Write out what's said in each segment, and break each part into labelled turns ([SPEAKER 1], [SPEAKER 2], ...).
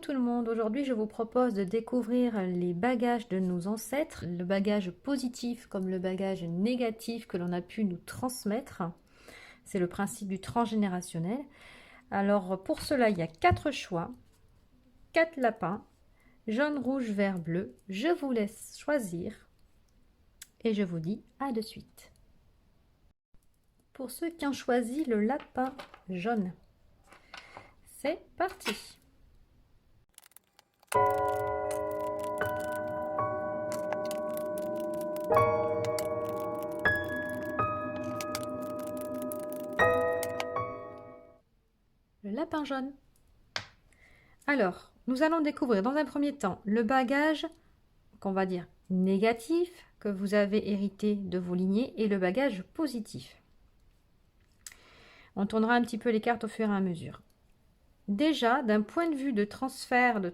[SPEAKER 1] tout le monde, aujourd'hui je vous propose de découvrir les bagages de nos ancêtres, le bagage positif comme le bagage négatif que l'on a pu nous transmettre. C'est le principe du transgénérationnel. Alors pour cela, il y a 4 choix, 4 lapins, jaune, rouge, vert, bleu. Je vous laisse choisir et je vous dis à de suite. Pour ceux qui ont choisi le lapin jaune, c'est parti. Le lapin jaune. Alors, nous allons découvrir dans un premier temps le bagage qu'on va dire négatif que vous avez hérité de vos lignées et le bagage positif. On tournera un petit peu les cartes au fur et à mesure. Déjà, d'un point de vue de transfert, de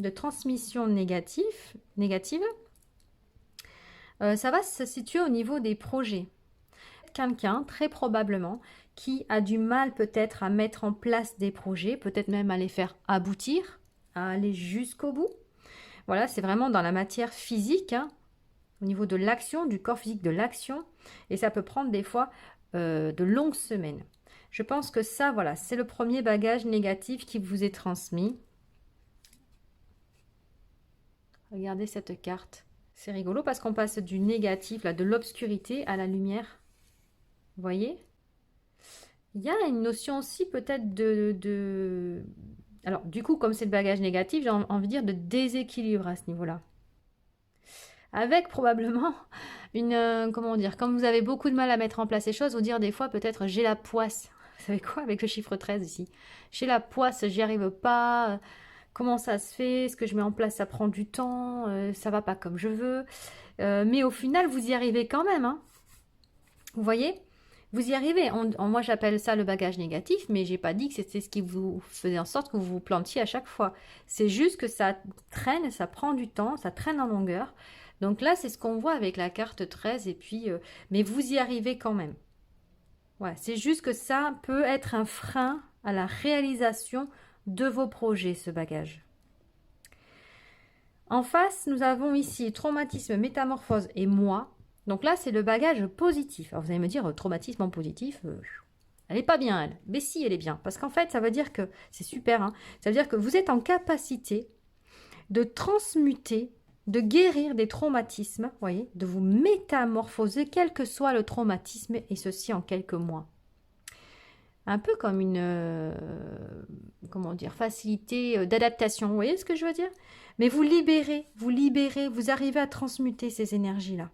[SPEAKER 1] transmission négative, ça va se situer au niveau des projets. Quelqu'un, très probablement, qui a du mal peut-être à mettre en place des projets, peut-être même à les faire aboutir, à aller jusqu'au bout. Voilà, c'est vraiment dans la matière physique, hein, au niveau de l'action, du corps physique de l'action, et ça peut prendre des fois de longues semaines. Je pense que ça, voilà, c'est le premier bagage négatif qui vous est transmis. Regardez cette carte. C'est rigolo parce qu'on passe du négatif, là, de l'obscurité à la lumière. Vous voyez? Il y a une notion aussi peut-être Alors, du coup, comme c'est le bagage négatif, j'ai envie de dire de déséquilibre à ce niveau-là. Avec probablement une... comment dire? Quand vous avez beaucoup de mal à mettre en place ces choses, vous dire des fois peut-être j'ai la poisse. Vous savez quoi avec le chiffre 13 ici? J'ai la poisse, j'y arrive pas. Comment ça se fait? Ce que je mets en place, ça prend du temps. Ça va pas comme je veux. Mais au final, vous y arrivez quand même, hein. Vous voyez? Vous y arrivez. Moi, j'appelle ça le bagage négatif, mais j'ai pas dit que c'était ce qui vous faisait en sorte que vous vous plantiez à chaque fois. C'est juste que ça traîne, ça prend du temps, ça traîne en longueur. Donc là, c'est ce qu'on voit avec la carte 13, et puis, mais vous y arrivez quand même. Ouais, c'est juste que ça peut être un frein à la réalisation de vos projets, ce bagage. En face, nous avons ici traumatisme, métamorphose et moi. Donc là, c'est le bagage positif. Alors vous allez me dire, traumatisme en positif, elle n'est pas bien, elle. Mais si, elle est bien. Parce qu'en fait, ça veut dire que, c'est super, hein, ça veut dire que vous êtes en capacité de transmuter, de guérir des traumatismes, vous voyez, de vous métamorphoser, quel que soit le traumatisme, et ceci en quelques mois. Un peu comme une, comment dire, facilité d'adaptation, vous voyez ce que je veux dire? Mais vous libérez, vous arrivez à transmuter ces énergies-là.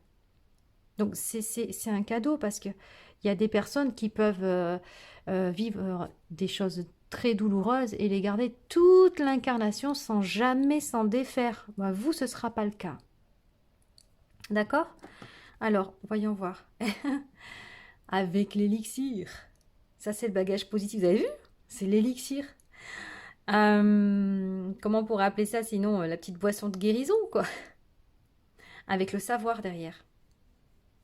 [SPEAKER 1] Donc c'est un cadeau parce qu'il y a des personnes qui peuvent vivre des choses très douloureuses et les garder toute l'incarnation sans jamais s'en défaire. Bah, vous, ce ne sera pas le cas. D'accord? Alors, voyons voir. Avec l'élixir. Ça, c'est le bagage positif. Vous avez vu? C'est l'élixir. Comment on pourrait appeler ça sinon la petite boisson de guérison, quoi? Avec le savoir derrière.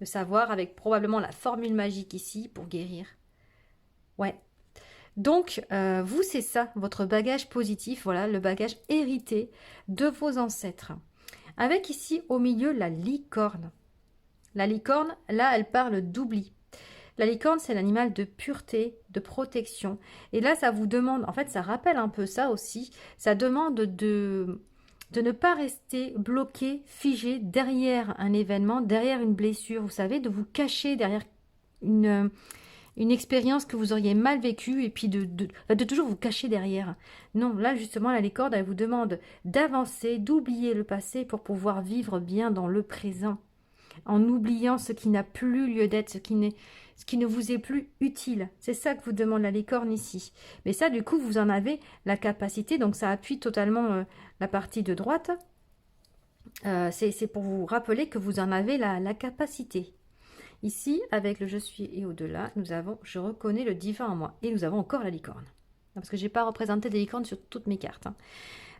[SPEAKER 1] Le savoir avec probablement la formule magique ici pour guérir. Ouais. Donc, vous, c'est ça, votre bagage positif, voilà, le bagage hérité de vos ancêtres. Avec ici, au milieu, la licorne. La licorne, là, elle parle d'oubli. La licorne, c'est l'animal de pureté, de protection. Et là, ça vous demande, en fait, ça rappelle un peu ça aussi, ça demande de ne pas rester bloqué, figé derrière un événement, derrière une blessure, vous savez, de vous cacher derrière une expérience que vous auriez mal vécue et puis de toujours vous cacher derrière. Non, là justement, la licorne, elle vous demande d'avancer, d'oublier le passé pour pouvoir vivre bien dans le présent, en oubliant ce qui n'a plus lieu d'être, ce qui ne vous est plus utile. C'est ça que vous demande la licorne ici. Mais ça, du coup, vous en avez la capacité, donc ça appuie totalement la partie de droite. C'est pour vous rappeler que vous en avez la capacité. Ici, avec le je suis et au-delà, nous avons je reconnais le divin en moi. Et nous avons encore la licorne. Parce que je n'ai pas représenté des licornes sur toutes mes cartes.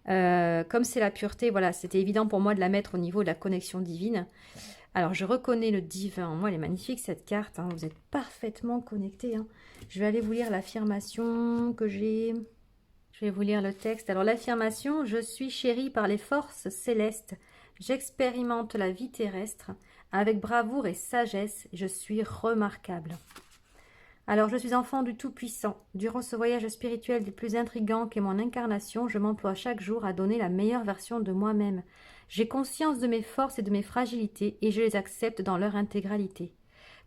[SPEAKER 1] Comme c'est la pureté, voilà, c'était évident pour moi de la mettre au niveau de la connexion divine. Alors, je reconnais le divin en moi. Elle est magnifique, cette carte. Hein. Vous êtes parfaitement connectés. Hein. Je vais aller vous lire l'affirmation que j'ai. Je Je vais vous lire le texte. Alors l'affirmation, je suis chérie par les forces célestes. J'expérimente la vie terrestre avec bravoure et sagesse. Je suis remarquable. Alors je suis enfant du Tout-Puissant. Durant ce voyage spirituel du plus intrigant qu'est mon incarnation, je m'emploie chaque jour à donner la meilleure version de moi-même. J'ai conscience de mes forces et de mes fragilités et je les accepte dans leur intégralité.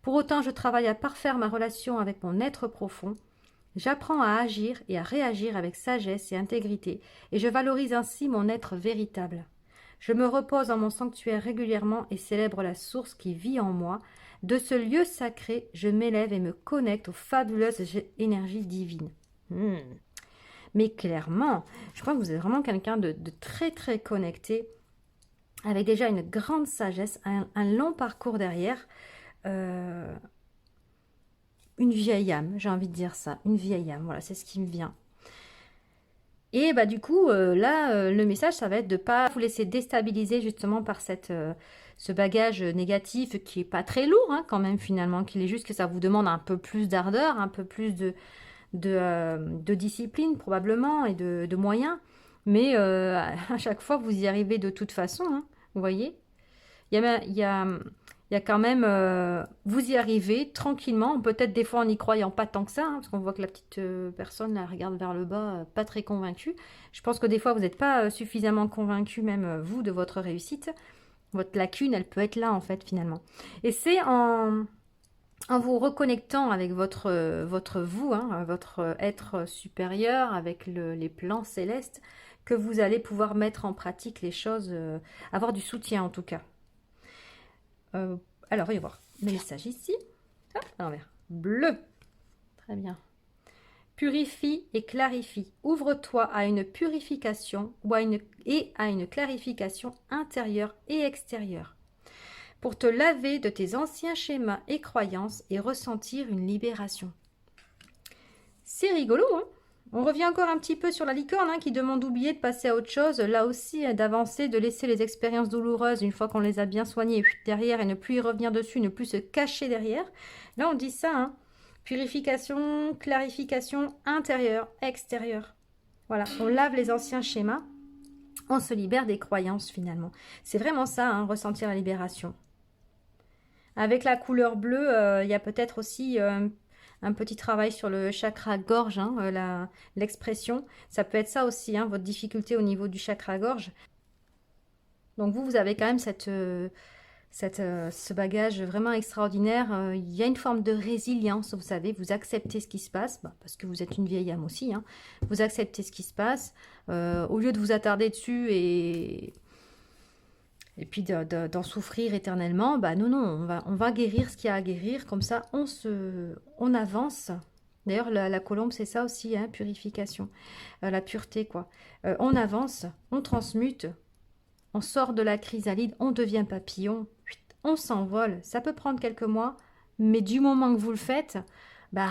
[SPEAKER 1] Pour autant, je travaille à parfaire ma relation avec mon être profond. J'apprends à agir et à réagir avec sagesse et intégrité, et je valorise ainsi mon être véritable. Je me repose en mon sanctuaire régulièrement et célèbre la source qui vit en moi. De ce lieu sacré, je m'élève et me connecte aux fabuleuses énergies divines. Mais clairement, je crois que vous êtes vraiment quelqu'un de très très connecté, avec déjà une grande sagesse, un long parcours derrière. Une vieille âme, j'ai envie de dire ça, une vieille âme, voilà, c'est ce qui me vient. Et bah du coup, le message, ça va être de ne pas vous laisser déstabiliser justement par ce bagage négatif qui est pas très lourd hein, quand même finalement, qu'il est juste que ça vous demande un peu plus d'ardeur, un peu plus de discipline probablement et de moyens. Mais à chaque fois, vous y arrivez de toute façon, hein, vous voyez. Il y a quand même, vous y arrivez tranquillement, peut-être des fois en n'y croyant pas tant que ça, hein, parce qu'on voit que la petite personne là, regarde vers le bas, pas très convaincue. Je pense que des fois vous n'êtes pas suffisamment convaincu, même vous, de votre réussite. Votre lacune, elle peut être là en fait finalement. Et c'est en vous reconnectant avec votre vous, hein, votre être supérieur, avec les plans célestes, que vous allez pouvoir mettre en pratique les choses, avoir du soutien en tout cas. Alors, voyons voir le message ici. Hop, à l'envers. Bleu. Très bien. Purifie et clarifie. Ouvre-toi à une purification et à une clarification intérieure et extérieure pour te laver de tes anciens schémas et croyances et ressentir une libération. C'est rigolo, hein? On revient encore un petit peu sur la licorne hein, qui demande d'oublier, de passer à autre chose. Là aussi, d'avancer, de laisser les expériences douloureuses, une fois qu'on les a bien soignées, derrière et ne plus y revenir dessus, ne plus se cacher derrière. Là, on dit ça, hein. Purification, clarification intérieure, extérieure. Voilà, on lave les anciens schémas, on se libère des croyances finalement. C'est vraiment ça, hein, ressentir la libération. Avec la couleur bleue, il y a peut-être aussi un petit travail sur le chakra gorge, hein, l'expression. Ça peut être ça aussi, hein, votre difficulté au niveau du chakra gorge. Donc vous avez quand même ce bagage vraiment extraordinaire. Il y a une forme de résilience, vous savez, vous acceptez ce qui se passe, parce que vous êtes une vieille âme aussi, hein. Vous acceptez ce qui se passe, au lieu de vous attarder dessus et puis d'en souffrir éternellement, bah non, on va guérir ce qu'il y a à guérir, comme ça on avance. D'ailleurs, la colombe, c'est ça aussi, hein, purification, la pureté, quoi. On avance, on transmute, on sort de la chrysalide, on devient papillon, on s'envole. Ça peut prendre quelques mois, mais du moment que vous le faites, bah,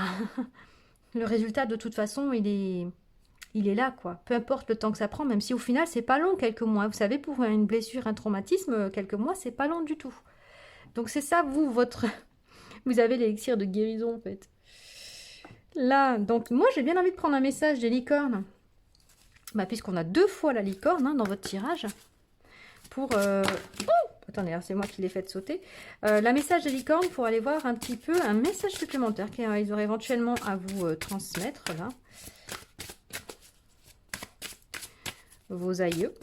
[SPEAKER 1] le résultat, de toute façon, il est là, quoi. Peu importe le temps que ça prend, même si au final, c'est pas long, quelques mois. Vous savez, pour une blessure, un traumatisme, quelques mois, c'est pas long du tout. Donc c'est ça, vous avez l'élixir de guérison, en fait. Là, donc moi, j'ai bien envie de prendre un message des licornes. Bah, puisqu'on a 2 fois la licorne hein, dans votre tirage. Pour... attendez, c'est moi qui l'ai fait sauter. La message des licornes pour aller voir un petit peu un message supplémentaire qu'ils auraient éventuellement à vous transmettre, là. Vos aïeux.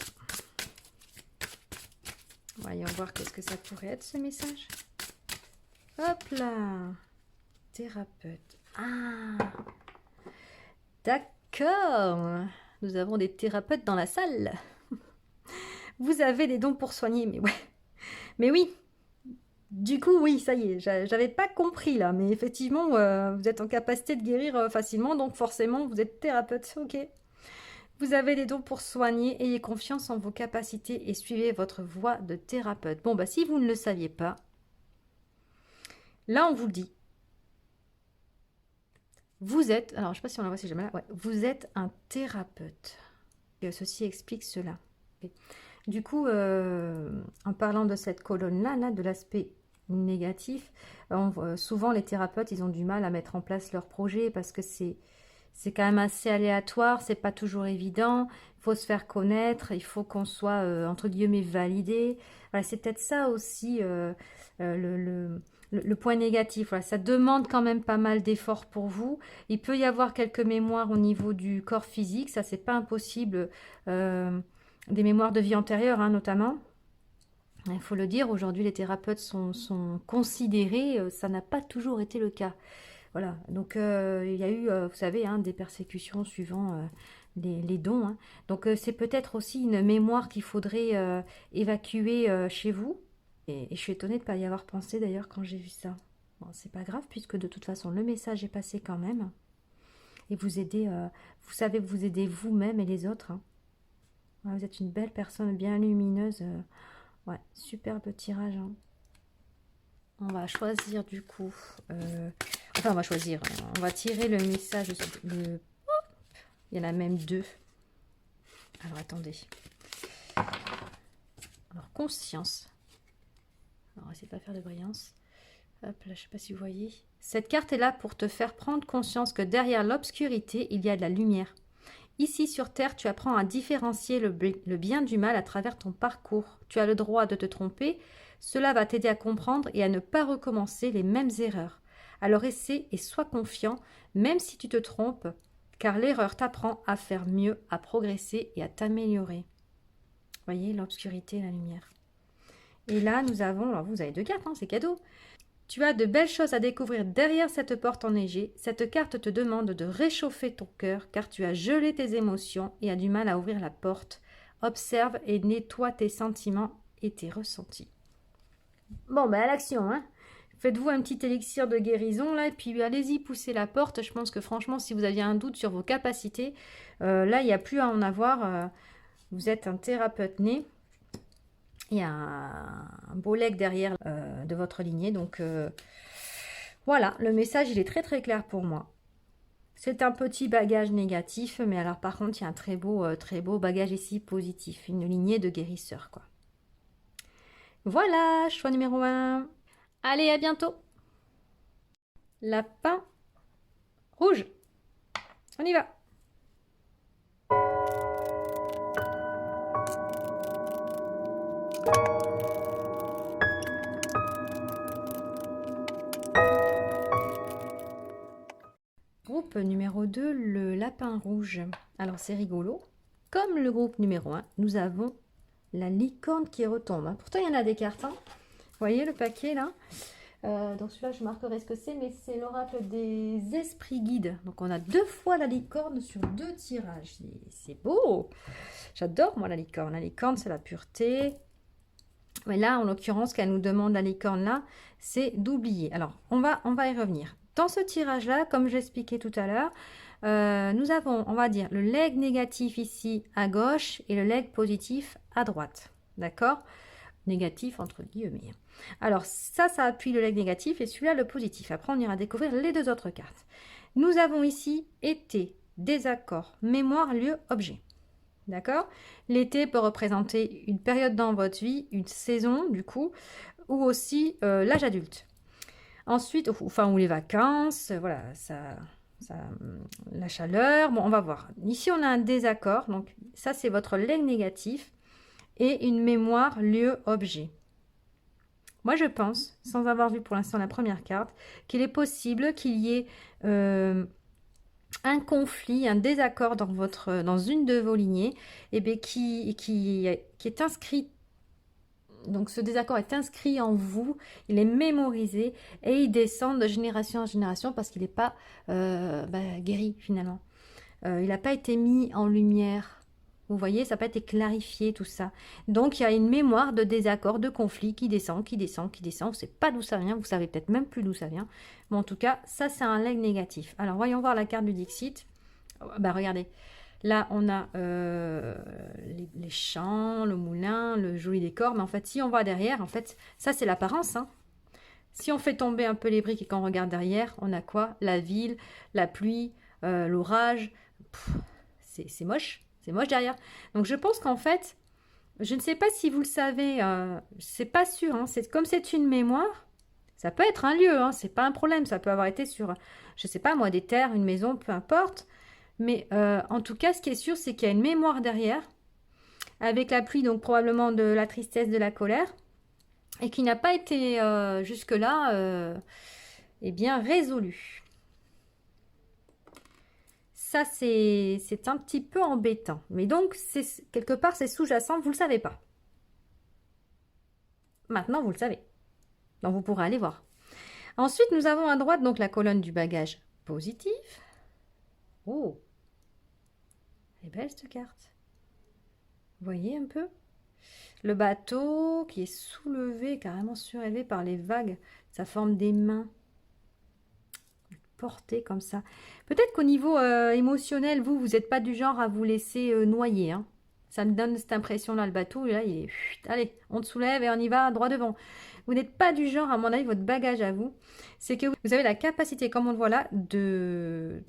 [SPEAKER 1] Voyons voir qu'est-ce que ça pourrait être ce message. Hop là. Thérapeute. Ah. D'accord. Nous avons des thérapeutes dans la salle. Vous avez des dons pour soigner, mais ouais. Mais oui. Du coup, oui, ça y est. J'avais pas compris là, mais effectivement, vous êtes en capacité de guérir facilement, donc forcément, vous êtes thérapeute. Ok. Vous avez des dons pour soigner, ayez confiance en vos capacités et suivez votre voie de thérapeute. Bon, bah si vous ne le saviez pas, là on vous le dit. Vous êtes, alors je ne sais pas si on la voit si jamais là, ouais, vous êtes un thérapeute. Et ceci explique cela. Okay. Du coup, en parlant de cette colonne-là, là, de l'aspect négatif, souvent les thérapeutes, ils ont du mal à mettre en place leur projet parce que c'est c'est quand même assez aléatoire, c'est pas toujours évident. Il faut se faire connaître, il faut qu'on soit entre guillemets validé. Voilà, c'est peut-être ça aussi le point négatif. Voilà, ça demande quand même pas mal d'efforts pour vous. Il peut y avoir quelques mémoires au niveau du corps physique, ça c'est pas impossible. Des mémoires de vie antérieure, hein, notamment. Il faut le dire, aujourd'hui les thérapeutes sont considérés, ça n'a pas toujours été le cas. Voilà, donc il y a eu, vous savez, hein, des persécutions suivant les dons. Hein. Donc c'est peut-être aussi une mémoire qu'il faudrait évacuer chez vous. Et je suis étonnée de ne pas y avoir pensé d'ailleurs quand j'ai vu ça. Bon, c'est pas grave puisque de toute façon le message est passé quand même. Et vous aidez, vous savez que vous aidez vous-même et les autres. Hein. Ouais, vous êtes une belle personne bien lumineuse. Ouais, superbe tirage. Hein. On va choisir du coup. Enfin, on va choisir. On va tirer le message. Il y en a même deux. Alors, attendez. Alors, conscience. Alors, on va essayer de pas faire de brillance. Hop, là, je sais pas si vous voyez. Cette carte est là pour te faire prendre conscience que derrière l'obscurité, il y a de la lumière. Ici sur Terre, tu apprends à différencier le bien du mal à travers ton parcours. Tu as le droit de te tromper. Cela va t'aider à comprendre et à ne pas recommencer les mêmes erreurs. Alors essaie et sois confiant, même si tu te trompes, car l'erreur t'apprend à faire mieux, à progresser et à t'améliorer. Voyez, l'obscurité et la lumière. Et là, nous avons, alors vous avez deux cartes, hein, c'est cadeau. Tu as de belles choses à découvrir derrière cette porte enneigée. Cette carte te demande de réchauffer ton cœur car tu as gelé tes émotions et as du mal à ouvrir la porte. Observe et nettoie tes sentiments et tes ressentis. Bon, ben à l'action, hein. Faites-vous un petit élixir de guérison là et puis allez-y, poussez la porte. Je pense que franchement, si vous aviez un doute sur vos capacités, là, il n'y a plus à en avoir. Vous êtes un thérapeute né. Il y a un beau legs derrière de votre lignée. Donc, voilà, le message, il est très très clair pour moi. C'est un petit bagage négatif, mais alors par contre, il y a un très beau bagage ici positif. Une lignée de guérisseurs, quoi. Voilà, choix numéro 1. Allez, à bientôt. Lapin rouge. On y va. Groupe numéro 2, le lapin rouge. Alors c'est rigolo. Comme le groupe numéro 1, nous avons la licorne qui retombe. Hein. Pourtant, il y en a des cartes. Hein. Vous voyez le paquet là donc celui-là, je marquerai ce que c'est, mais c'est l'oracle des esprits guides. Donc on a 2 fois la licorne sur 2 tirages. C'est beau. J'adore moi la licorne. La licorne, c'est la pureté. Mais là, en l'occurrence, ce qu'elle nous demande la licorne là, c'est d'oublier. Alors, on va y revenir. Dans ce tirage-là, comme j'expliquais tout à l'heure, nous avons, on va dire, le leg négatif ici à gauche et le leg positif à droite. D'accord? Négatif entre guillemets. Alors, ça appuie le leg négatif et celui-là le positif. Après, on ira découvrir les 2 autres cartes. Nous avons ici été, désaccord, mémoire, lieu, objet. D'accord? L'été peut représenter une période dans votre vie, une saison du coup, ou aussi l'âge adulte. Ensuite, ou les vacances, voilà, la chaleur. Bon, on va voir. Ici, on a un désaccord. Donc, ça, c'est votre leg négatif et une mémoire lieu-objet. Moi, je pense, sans avoir vu pour l'instant la première carte, qu'il est possible qu'il y ait un conflit, un désaccord dans une de vos lignées, et bien qui est inscrit. Donc ce désaccord est inscrit en vous, il est mémorisé et il descend de génération en génération parce qu'il n'est pas guéri finalement. Il n'a pas été mis en lumière. Vous voyez, ça n'a pas été clarifié tout ça. Donc il y a une mémoire de désaccord, de conflit qui descend, qui descend, qui descend. Vous ne savez pas d'où ça vient, vous savez peut-être même plus d'où ça vient. Mais en tout cas, ça c'est un leg négatif. Alors voyons voir la carte du Dixit. Bah regardez. Là, on a les champs, le moulin, le joli décor. Mais en fait, si on va derrière, en fait, ça, c'est l'apparence. Hein. Si on fait tomber un peu les briques et qu'on regarde derrière, on a quoi? La ville, la pluie, l'orage. C'est moche. C'est moche derrière. Donc, je pense qu'en fait, je ne sais pas si vous le savez, c'est pas sûr. Hein, comme c'est une mémoire, ça peut être un lieu. Hein, c'est pas un problème. Ça peut avoir été sur, je sais pas moi, des terres, une maison, peu importe. Mais en tout cas, ce qui est sûr, c'est qu'il y a une mémoire derrière, avec la pluie, donc probablement de la tristesse, de la colère, et qui n'a pas été jusque-là eh bien résolue. Ça, c'est un petit peu embêtant. Mais donc, quelque part, c'est sous-jacent, vous ne le savez pas. Maintenant, vous le savez. Donc, vous pourrez aller voir. Ensuite, nous avons à droite donc la colonne du bagage positif. Oh, elle est belle cette carte. Vous voyez un peu? Le bateau qui est soulevé, carrément surélevé par les vagues. Ça forme des mains. Portées comme ça. Peut-être qu'au niveau émotionnel, vous n'êtes pas du genre à vous laisser noyer. Hein. Ça me donne cette impression-là, le bateau. Là, il est... Allez, on te soulève et on y va droit devant. Vous n'êtes pas du genre, à mon avis, votre bagage à vous, c'est que vous avez la capacité, comme on le voit là, de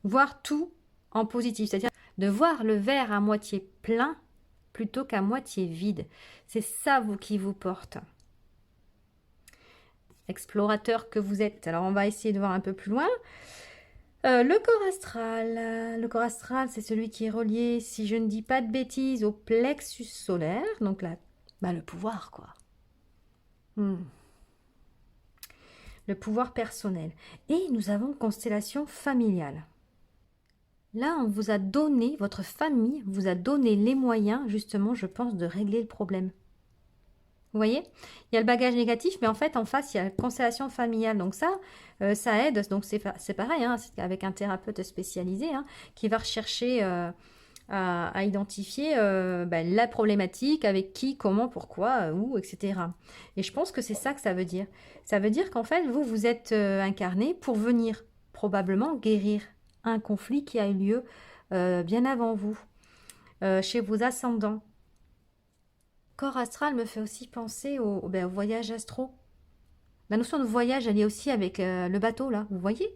[SPEAKER 1] voir tout en positif. C'est-à-dire de voir le verre à moitié plein plutôt qu'à moitié vide. C'est ça, vous, qui vous porte. Explorateur que vous êtes. Alors, on va essayer de voir un peu plus loin. Le corps astral. Le corps astral, c'est celui qui est relié, si je ne dis pas de bêtises, au plexus solaire. Donc là, le pouvoir, quoi. Le pouvoir personnel. Et nous avons constellation familiale. Là, on vous a donné, votre famille vous a donné les moyens, justement, je pense, de régler le problème. Vous voyez? Il y a le bagage négatif, mais en fait, en face, il y a la constellation familiale. Donc ça aide. Donc c'est pareil, hein, avec un thérapeute spécialisé qui va rechercher à identifier la problématique, avec qui, comment, pourquoi, où, etc. Et je pense que c'est ça que ça veut dire. Ça veut dire qu'en fait, vous êtes incarné pour venir probablement guérir un conflit qui a eu lieu bien avant vous, chez vos ascendants. Corps astral me fait aussi penser au voyage astro. La notion de voyage, elle est aussi avec le bateau, là, vous voyez?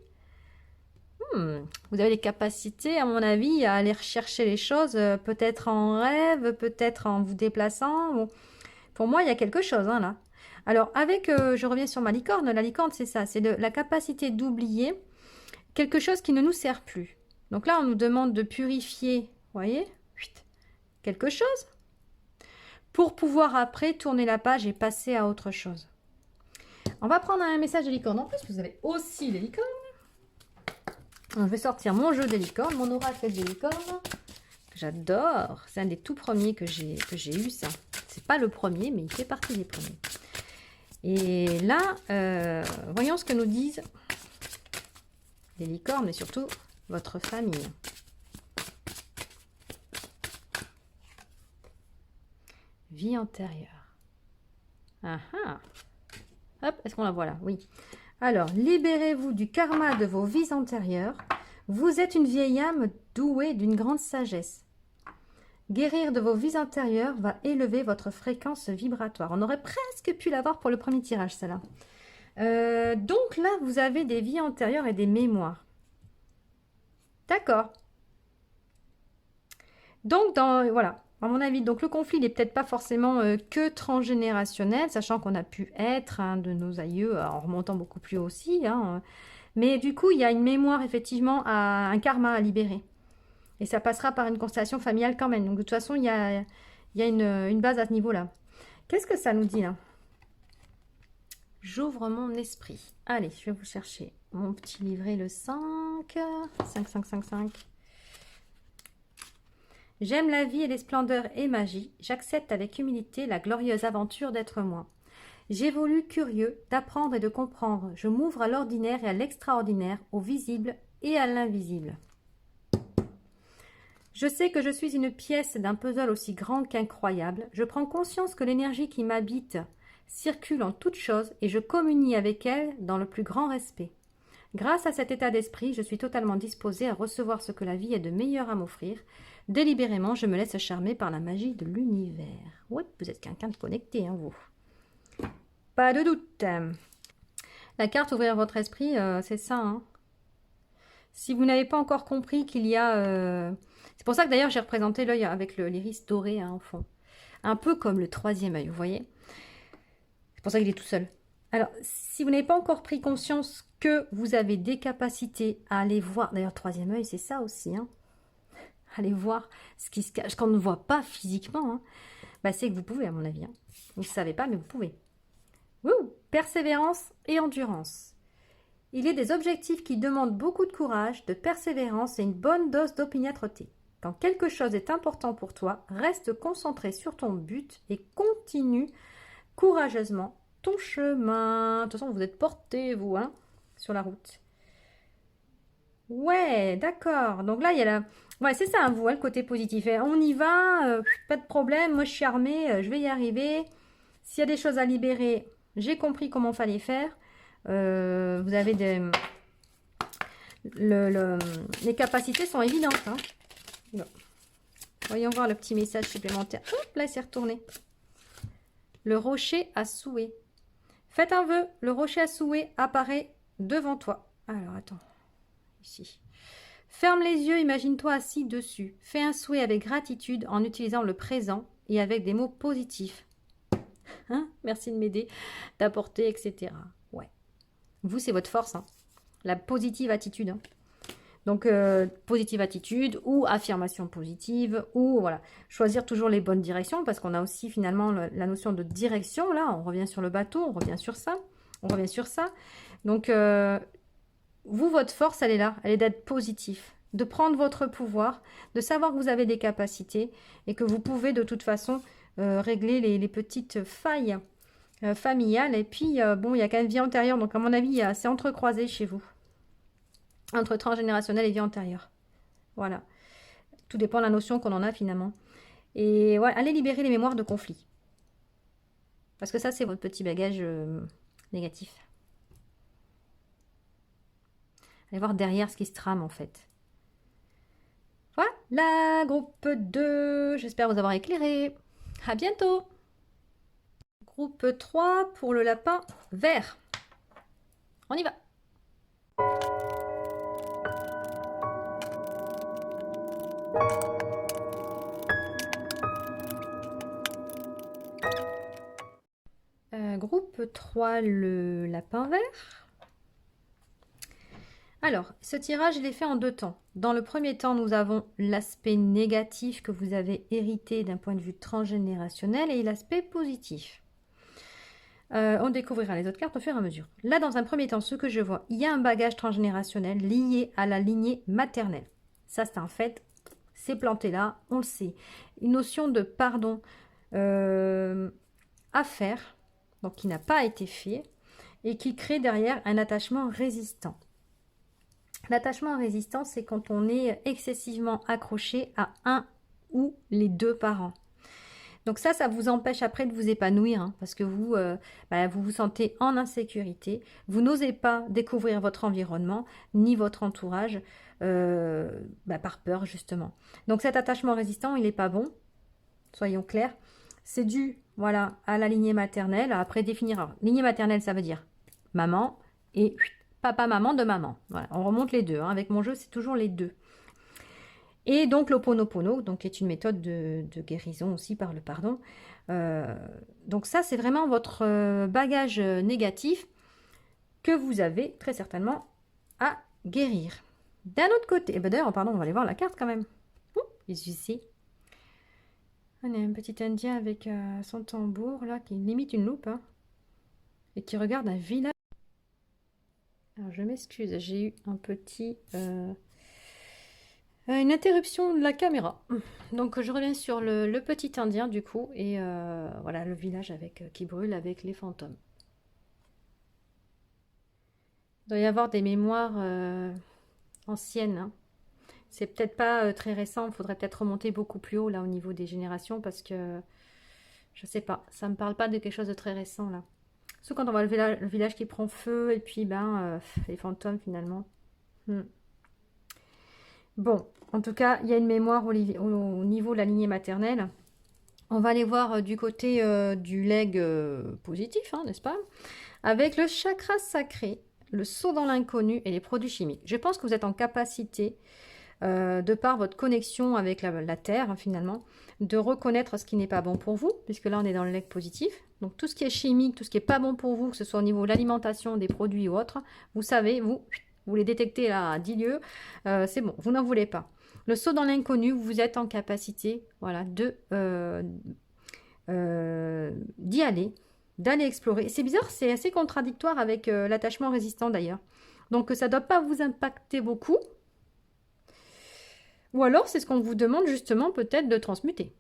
[SPEAKER 1] Vous avez les capacités, à mon avis, à aller rechercher les choses, peut-être en rêve, peut-être en vous déplaçant. Bon. Pour moi, il y a quelque chose, là. Alors, je reviens sur ma licorne. La licorne, c'est ça, c'est la capacité d'oublier quelque chose qui ne nous sert plus. Donc là, on nous demande de purifier, vous voyez, quelque chose, pour pouvoir après tourner la page et passer à autre chose. On va prendre un message de licorne. En plus, vous avez aussi les licornes. Je vais sortir mon jeu des licornes, mon oracle des licornes. J'adore. C'est un des tout premiers que j'ai eu, ça. C'est pas le premier, mais il fait partie des premiers. Et là, voyons ce que nous disent les licornes, mais surtout votre famille. Vie antérieure. Ah ah. Hop, est-ce qu'on la voit là? Oui. Alors, libérez-vous du karma de vos vies antérieures. Vous êtes une vieille âme douée d'une grande sagesse. Guérir de vos vies antérieures va élever votre fréquence vibratoire. On aurait presque pu l'avoir pour le premier tirage, celle-là. Donc là, vous avez des vies antérieures et des mémoires. D'accord. Donc, voilà. À mon avis, donc le conflit n'est peut-être pas forcément que transgénérationnel, sachant qu'on a pu être de nos aïeux, en remontant beaucoup plus haut aussi. Mais du coup, il y a une mémoire, effectivement, un karma à libérer. Et ça passera par une constellation familiale quand même. Donc de toute façon, il y a une base à ce niveau-là. Qu'est-ce que ça nous dit là? J'ouvre mon esprit. Allez, je vais vous chercher mon petit livret, le 5. 5, 5, 5, 5. J'aime la vie et les splendeurs et magie. J'accepte avec humilité la glorieuse aventure d'être moi. J'évolue curieux d'apprendre et de comprendre. Je m'ouvre à l'ordinaire et à l'extraordinaire, au visible et à l'invisible. Je sais que je suis une pièce d'un puzzle aussi grand qu'incroyable. Je prends conscience que l'énergie qui m'habite circule en toutes choses et je communie avec elle dans le plus grand respect. Grâce à cet état d'esprit, je suis totalement disposée à recevoir ce que la vie a de meilleur à m'offrir. Délibérément, je me laisse charmer par la magie de l'univers. Ouais, vous êtes quelqu'un de connecté, vous. Pas de doute. La carte ouvrir votre esprit, c'est ça. Si vous n'avez pas encore compris qu'il y a... C'est pour ça que d'ailleurs j'ai représenté l'œil avec l'iris doré en fond. Un peu comme le troisième œil, vous voyez. C'est pour ça qu'il est tout seul. Alors, si vous n'avez pas encore pris conscience que vous avez des capacités à aller voir, d'ailleurs, troisième œil, c'est ça aussi, hein, aller voir ce qui se cache, qu'on ne voit pas physiquement, hein, bah, c'est que vous pouvez, à mon avis. Hein. Vous ne savez pas, mais vous pouvez. Wouh, persévérance et endurance. Il est des objectifs qui demandent beaucoup de courage, de persévérance et une bonne dose d'opiniâtreté. Quand quelque chose est important pour toi, reste concentré sur ton but et continue courageusement ton chemin. De toute façon, vous êtes porté, vous, hein, sur la route. Ouais, d'accord. Donc là, il y a la... Ouais, c'est ça, hein, vous, hein, le côté positif. Et on y va, pas de problème. Moi, je suis armée, je vais y arriver. S'il y a des choses à libérer, j'ai compris comment il fallait faire. Vous avez des... les capacités sont évidentes. Hein. Bon. Voyons voir le petit message supplémentaire. Hop, là, il s'est retourné. Le rocher à souhait. Faites un vœu. Le rocher à souhait apparaît devant toi. Alors, attends. Ici. Ferme les yeux, imagine-toi assis dessus. Fais un souhait avec gratitude en utilisant le présent et avec des mots positifs. Hein? Merci de m'aider, d'apporter, etc. Ouais. Vous, c'est votre force. Hein. La positive attitude. Hein. Donc, positive attitude ou affirmation positive ou voilà. Choisir toujours les bonnes directions parce qu'on a aussi finalement la notion de direction. Là, on revient sur le bateau, on revient sur ça. On revient sur ça. Donc, vous, votre force, elle est là. Elle est d'être positif, de prendre votre pouvoir, de savoir que vous avez des capacités et que vous pouvez de toute façon régler les petites failles familiales. Et puis, bon, il y a quand même vie antérieure. Donc, à mon avis, c'est entrecroisé chez vous. Entre transgénérationnel et vie antérieure. Voilà. Tout dépend de la notion qu'on en a finalement. Et ouais, allez libérer les mémoires de conflit. Parce que ça, c'est votre petit bagage négatif. Allez voir derrière ce qui se trame en fait. Voilà, groupe 2. J'espère vous avoir éclairé. À bientôt. Groupe 3 pour le lapin vert. On y va. Groupe 3, le lapin vert. Alors, ce tirage, il est fait en 2 temps. Dans le premier temps, nous avons l'aspect négatif que vous avez hérité d'un point de vue transgénérationnel et l'aspect positif. On découvrira les autres cartes au fur et à mesure. Là, dans un premier temps, ce que je vois, il y a un bagage transgénérationnel lié à la lignée maternelle. Ça, c'est un fait. C'est planté là, on le sait. Une notion de pardon à faire, donc qui n'a pas été fait, et qui crée derrière un attachement résistant. L'attachement résistant, c'est quand on est excessivement accroché à un ou les 2 parents. Donc ça vous empêche après de vous épanouir, hein, parce que vous, vous vous sentez en insécurité, vous n'osez pas découvrir votre environnement, ni votre entourage, par peur justement. Donc cet attachement résistant, il n'est pas bon, soyons clairs. C'est dû, voilà, à la lignée maternelle. Après définir, alors, lignée maternelle, ça veut dire maman et papa, maman de maman. Voilà, on remonte les 2. Hein. Avec mon jeu, c'est toujours les 2. Et donc l'Ho'oponopono, donc est une méthode de guérison aussi par le pardon. Donc ça, c'est vraiment votre bagage négatif que vous avez très certainement à guérir. D'un autre côté, d'ailleurs, pardon, on va aller voir la carte quand même. Ici. On a un petit Indien avec son tambour là qui limite une loupe hein, et qui regarde un village. Alors je m'excuse, j'ai eu un petit une interruption de la caméra. Donc je reviens sur le petit Indien du coup et voilà le village avec qui brûle avec les fantômes. Il doit y avoir des mémoires anciennes. Hein. C'est peut-être pas très récent, il faudrait peut-être remonter beaucoup plus haut là au niveau des générations parce que je sais pas, ça me parle pas de quelque chose de très récent là. Surtout quand on voit le village qui prend feu et puis les fantômes finalement. Bon, en tout cas, il y a une mémoire au niveau de la lignée maternelle. On va aller voir du côté du leg positif, hein, n'est-ce pas? Avec le chakra sacré, le saut dans l'inconnu et les produits chimiques. Je pense que vous êtes en capacité de par votre connexion avec la Terre, hein, finalement, de reconnaître ce qui n'est pas bon pour vous, puisque là, on est dans le leg positif. Donc, tout ce qui est chimique, tout ce qui n'est pas bon pour vous, que ce soit au niveau de l'alimentation, des produits ou autres, vous savez, vous les détectez là à 10 lieues, c'est bon, vous n'en voulez pas. Le saut dans l'inconnu, vous êtes en capacité, voilà, d'y aller, d'aller explorer. C'est bizarre, c'est assez contradictoire avec l'attachement résistant d'ailleurs. Donc ça ne doit pas vous impacter beaucoup. Ou alors c'est ce qu'on vous demande justement peut-être de transmuter.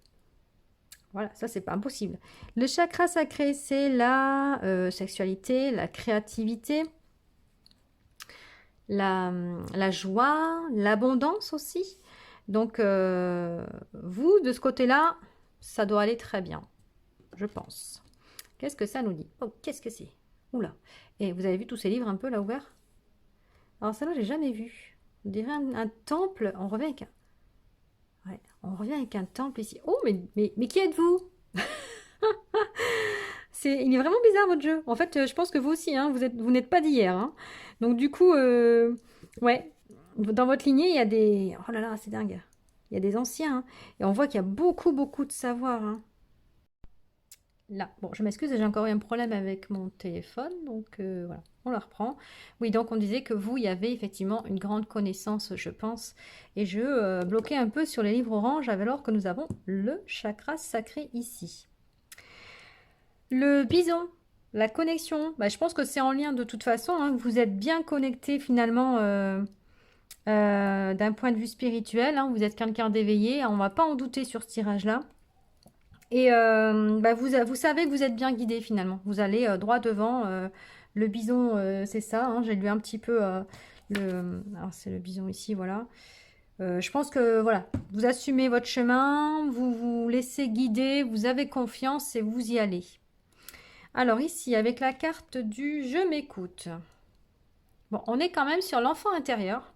[SPEAKER 1] Voilà, ça c'est pas impossible. Le chakra sacré, c'est la sexualité, la créativité, la joie, l'abondance aussi. Donc vous, de ce côté-là, ça doit aller très bien, je pense. Qu'est-ce que ça nous dit? Oh, qu'est-ce que c'est? Oula. Et vous avez vu tous ces livres un peu là ouverts? Alors ça là, j'ai jamais vu. On dirait un temple. On revient avec un... Ouais, on revient avec un temple ici. Oh, mais qui êtes-vous? Il est vraiment bizarre votre jeu. En fait, je pense que vous aussi, hein, vous n'êtes pas d'hier. Hein. Donc du coup, ouais, dans votre lignée, il y a des... Oh là là, c'est dingue. Il y a des anciens. Hein. Et on voit qu'il y a beaucoup, beaucoup de savoir. Hein. Là, bon, je m'excuse, j'ai encore eu un problème avec mon téléphone, donc voilà, on la reprend. Oui, donc on disait que vous, il y avait effectivement une grande connaissance, je pense, et je bloquais un peu sur les livres oranges, alors que nous avons le chakra sacré ici. Le bison, la connexion, bah, je pense que c'est en lien de toute façon, hein, vous êtes bien connecté finalement d'un point de vue spirituel, hein, vous êtes quelqu'un d'éveillé, on ne va pas en douter sur ce tirage-là. Et bah, vous savez que vous êtes bien guidé finalement. Vous allez droit devant. Le bison, c'est ça. Hein, j'ai lu un petit peu Alors c'est le bison ici, voilà. Je pense que voilà, vous assumez votre chemin, vous vous laissez guider, vous avez confiance et vous y allez. Alors ici, avec la carte du je m'écoute. Bon, on est quand même sur l'enfant intérieur.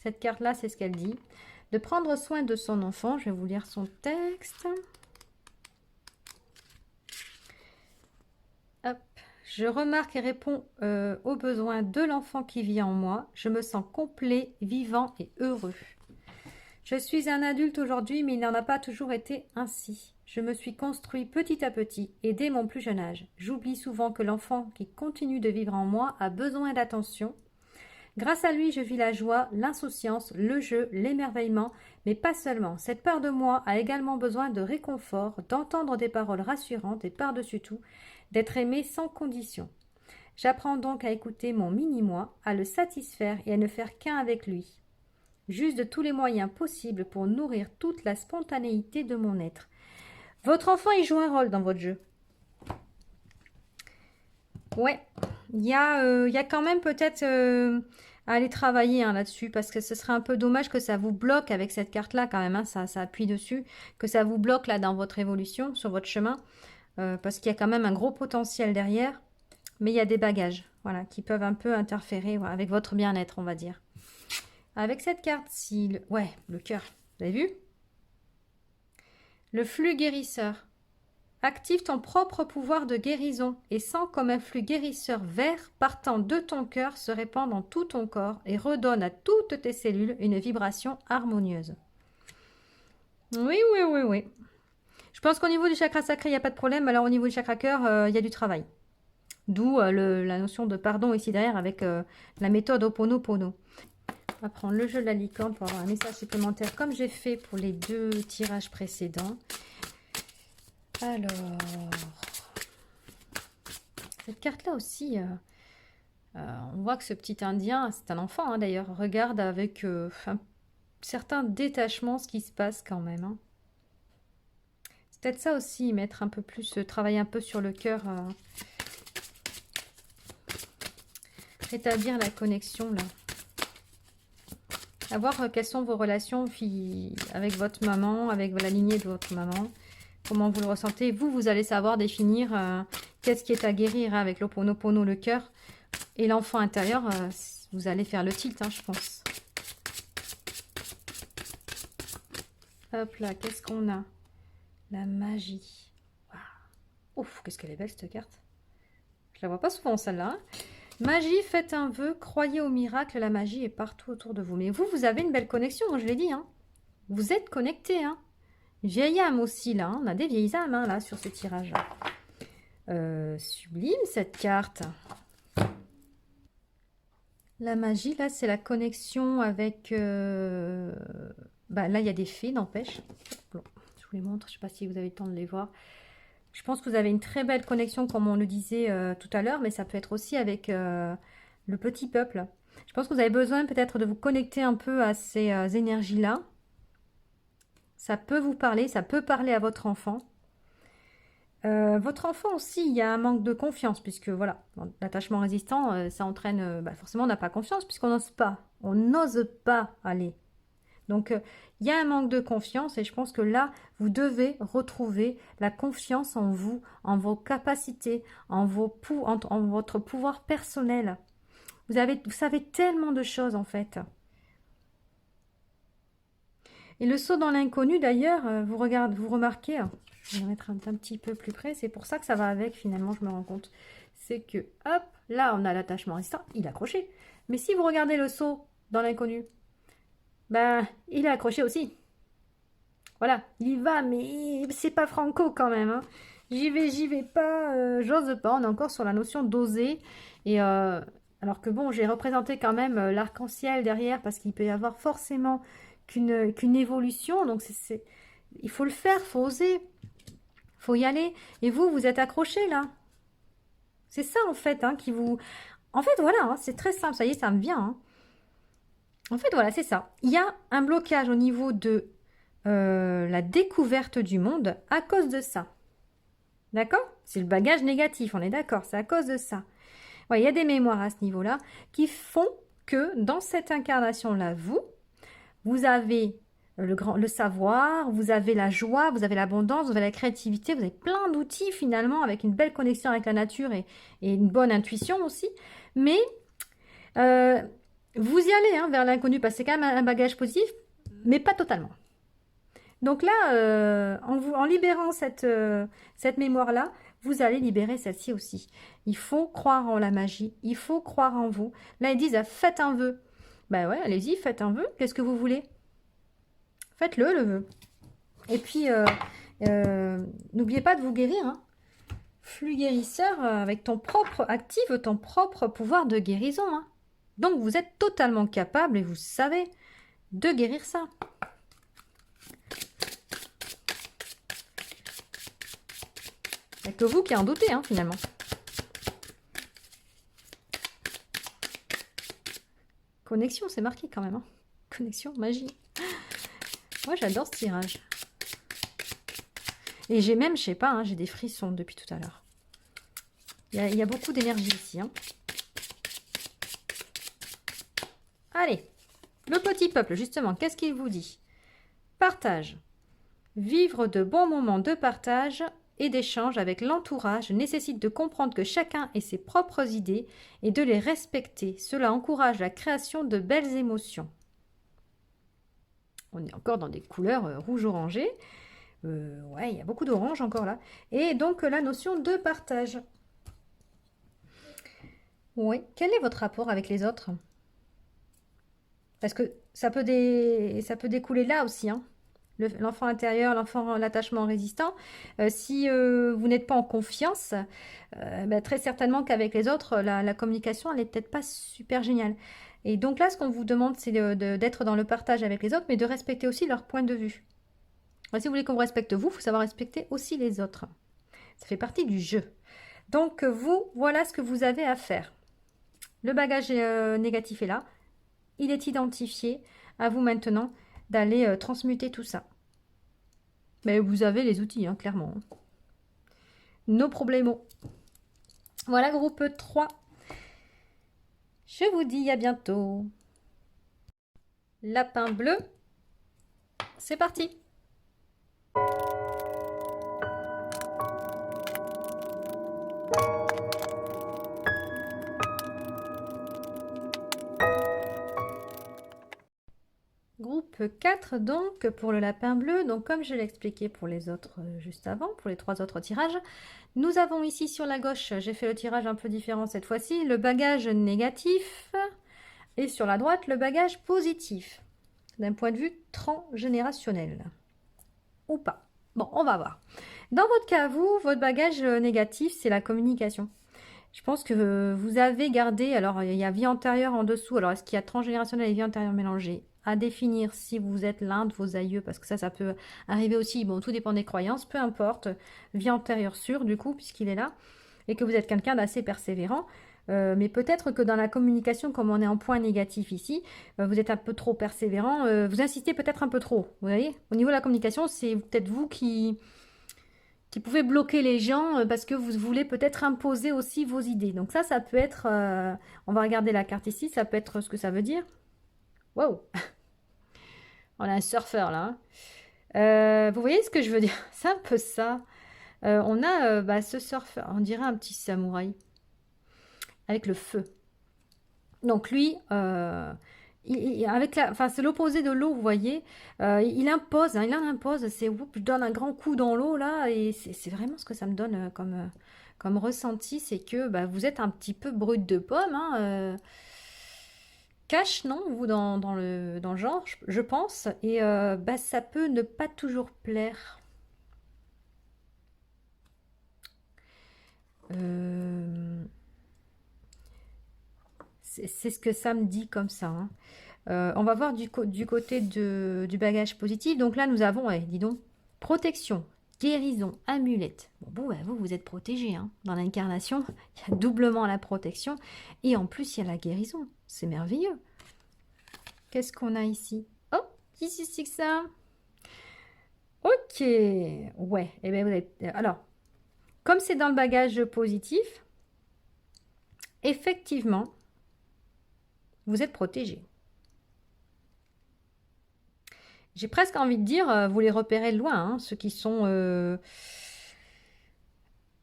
[SPEAKER 1] Cette carte-là, c'est ce qu'elle dit. De prendre soin de son enfant. Je vais vous lire son texte. Hop. Je remarque et réponds aux besoins de l'enfant qui vit en moi. Je me sens complet, vivant et heureux. Je suis un adulte aujourd'hui, mais il n'en a pas toujours été ainsi. Je me suis construit petit à petit et dès mon plus jeune âge. J'oublie souvent que l'enfant qui continue de vivre en moi a besoin d'attention. Grâce à lui, je vis la joie, l'insouciance, le jeu, l'émerveillement, mais pas seulement. Cette part de moi a également besoin de réconfort, d'entendre des paroles rassurantes et par-dessus tout, d'être aimé sans condition. J'apprends donc à écouter mon mini-moi, à le satisfaire et à ne faire qu'un avec lui. J'use de tous les moyens possibles pour nourrir toute la spontanéité de mon être. Votre enfant, il joue un rôle dans votre jeu. Ouais, il y a quand même peut-être à aller travailler hein, là-dessus, parce que ce serait un peu dommage que ça vous bloque avec cette carte-là quand même, hein, ça appuie dessus, que ça vous bloque là dans votre évolution, sur votre chemin, parce qu'il y a quand même un gros potentiel derrière, mais il y a des bagages, voilà, qui peuvent un peu interférer voilà, avec votre bien-être, on va dire. Avec cette carte-ci, ouais, le cœur, vous avez vu? Le flux guérisseur. Active ton propre pouvoir de guérison et sens comme un flux guérisseur vert partant de ton cœur se répand dans tout ton corps et redonne à toutes tes cellules une vibration harmonieuse. Oui, oui, oui, oui. Je pense qu'au niveau du chakra sacré, il n'y a pas de problème. Alors au niveau du chakra cœur, il y a du travail. D'où la notion de pardon ici derrière avec la méthode Ho'oponopono. On va prendre le jeu de la licorne pour avoir un message supplémentaire comme j'ai fait pour les deux tirages précédents. Alors, cette carte-là aussi, on voit que ce petit Indien, c'est un enfant hein, d'ailleurs, regarde avec un certain détachement ce qui se passe quand même. Hein. C'est peut-être ça aussi, mettre un peu plus, travailler un peu sur le cœur, rétablir la connexion là. À voir quelles sont vos relations avec votre maman, avec la lignée de votre maman. Comment vous le ressentez. Vous allez savoir définir qu'est-ce qui est à guérir hein, avec l'Ho'oponopono, le cœur. Et l'enfant intérieur, vous allez faire le tilt, hein, je pense. Hop là, qu'est-ce qu'on a? La magie. Waouh. Ouf, qu'est-ce qu'elle est belle cette carte. Je la vois pas souvent celle-là. Hein. Magie, faites un vœu, croyez au miracle, la magie est partout autour de vous. Mais vous, vous avez une belle connexion, je l'ai dit. Hein. Vous êtes connectés. Hein. Vieille âme aussi, là. Hein. On a des vieilles âmes, hein, là, sur ce tirage. Sublime, cette carte. La magie, là, c'est la connexion avec... Bah, là, il y a des fées, n'empêche. Bon, je vous les montre, je ne sais pas si vous avez le temps de les voir. Je pense que vous avez une très belle connexion, comme on le disait tout à l'heure, mais ça peut être aussi avec le petit peuple. Je pense que vous avez besoin peut-être de vous connecter un peu à ces énergies-là. Ça peut vous parler, ça peut parler à votre enfant. Votre enfant aussi, il y a un manque de confiance, puisque voilà, l'attachement résistant, ça entraîne, bah, forcément on n'a pas confiance, puisqu'on n'ose pas. On n'ose pas aller. Donc, il y a un manque de confiance et je pense que là, vous devez retrouver la confiance en vous, en vos capacités, en votre pouvoir personnel. Vous savez tellement de choses en fait. Et le saut dans l'inconnu d'ailleurs, vous remarquez, je vais mettre un petit peu plus près, c'est pour ça que ça va avec finalement, je me rends compte. C'est que, hop, là on a l'attachement résistant, il est accroché. Mais si vous regardez le saut dans l'inconnu, ben, il est accroché aussi. Voilà, il y va, mais c'est pas franco quand même. Hein. J'y vais pas, j'ose pas. On est encore sur la notion d'oser. Et alors que bon, j'ai représenté quand même l'arc-en-ciel derrière parce qu'il peut y avoir forcément qu'une évolution. Donc il faut le faire, faut oser, faut y aller. Et vous, vous êtes accroché là. C'est ça en fait hein, qui vous. En fait, voilà, hein, c'est très simple. Ça y est, ça me vient. Hein. En fait, voilà, c'est ça. Il y a un blocage au niveau de la découverte du monde à cause de ça. D'accord? C'est le bagage négatif, on est d'accord, c'est à cause de ça. Ouais, il y a des mémoires à ce niveau-là qui font que dans cette incarnation-là, vous avez le savoir, vous avez la joie, vous avez l'abondance, vous avez la créativité, vous avez plein d'outils finalement avec une belle connexion avec la nature et une bonne intuition aussi. Mais vous y allez hein, vers l'inconnu parce que c'est quand même un bagage positif, mais pas totalement. Donc là, en libérant cette mémoire-là, vous allez libérer celle-ci aussi. Il faut croire en la magie, il faut croire en vous. Là, ils disent, faites un vœu. Ben ouais, allez-y, faites un vœu. Qu'est-ce que vous voulez? Faites-le, le vœu. Et puis, n'oubliez pas de vous guérir. Hein. Flux guérisseur, avec active ton propre pouvoir de guérison. Hein. Donc, vous êtes totalement capable et vous savez de guérir ça. Il n'y a que vous qui en doutez, hein, finalement. Connexion, c'est marqué quand même. Hein. Connexion, magie. Moi, j'adore ce tirage. Et j'ai même, je sais pas, hein, j'ai des frissons depuis tout à l'heure. Il y a beaucoup d'énergie ici. Hein. Allez, le petit peuple, justement, qu'est-ce qu'il vous dit? Partage. Vivre de bons moments de partage et d'échange avec l'entourage nécessite de comprendre que chacun ait ses propres idées et de les respecter. Cela encourage la création de belles émotions. On est encore dans des couleurs rouge-orangé. Ouais, il y a beaucoup d'orange encore là. Et donc la notion de partage. Oui, quel est votre rapport avec les autres? Parce que ça peut découler là aussi, hein. L'enfant intérieur, l'attachement résistant. Si vous n'êtes pas en confiance, bah, très certainement qu'avec les autres, la communication, elle n'est peut-être pas super géniale. Et donc là, ce qu'on vous demande, c'est d'être dans le partage avec les autres, mais de respecter aussi leur point de vue. Alors, si vous voulez qu'on vous respecte vous, il faut savoir respecter aussi les autres. Ça fait partie du jeu. Donc vous, voilà ce que vous avez à faire. Le bagage négatif est là. Il est identifié. À vous maintenant d'aller transmuter tout ça. Mais vous avez les outils, hein, clairement. Nos problèmes. Voilà, groupe 3. Je vous dis à bientôt. Lapin bleu. C'est parti. Groupe 4 donc pour le lapin bleu. Donc comme je l'ai expliqué pour les autres juste avant, pour les 3 autres tirages, nous avons ici sur la gauche, j'ai fait le tirage un peu différent cette fois-ci, le bagage négatif et sur la droite le bagage positif d'un point de vue transgénérationnel ou pas. Bon, on va voir. Dans votre cas, vous, votre bagage négatif, c'est la communication. Je pense que vous avez gardé, alors il y a vie antérieure en dessous, alors est-ce qu'il y a transgénérationnel et vie antérieure mélangée? À définir si vous êtes l'un de vos aïeux, parce que ça peut arriver aussi, bon, tout dépend des croyances, peu importe, vie antérieure sûre du coup, puisqu'il est là, et que vous êtes quelqu'un d'assez persévérant, mais peut-être que dans la communication, comme on est en point négatif ici, vous êtes un peu trop persévérant, vous insistez peut-être un peu trop, vous voyez? Au niveau de la communication, c'est peut-être vous qui pouvez bloquer les gens parce que vous voulez peut-être imposer aussi vos idées. Donc ça peut être, on va regarder la carte ici, ça peut être ce que ça veut dire. Wow, on a un surfeur là. Vous voyez ce que je veux dire? C'est un peu ça. On a ce surfeur, on dirait un petit samouraï avec le feu. Donc lui, c'est l'opposé de l'eau, vous voyez. Il impose, hein, il en impose. C'est, je donne un grand coup dans l'eau là, et c'est vraiment ce que ça me donne comme ressenti, c'est que vous êtes un petit peu brut de pomme. Hein, cash, non, vous dans le genre, je pense, et ça peut ne pas toujours plaire. C'est ce que ça me dit comme ça. Hein. On va voir du côté du bagage positif. Donc là, nous avons, dis donc, protection, guérison, amulette. Vous êtes protégé. Hein. Dans l'incarnation, il y a doublement la protection. Et en plus, il y a la guérison. C'est merveilleux. Qu'est-ce qu'on a ici? Oh, qu'est-ce que c'est que ça? Ok. Ouais. Eh bien, vous avez... Alors, comme c'est dans le bagage positif, effectivement, vous êtes protégé. J'ai presque envie de dire, vous les repérez de loin, hein, ceux qui sont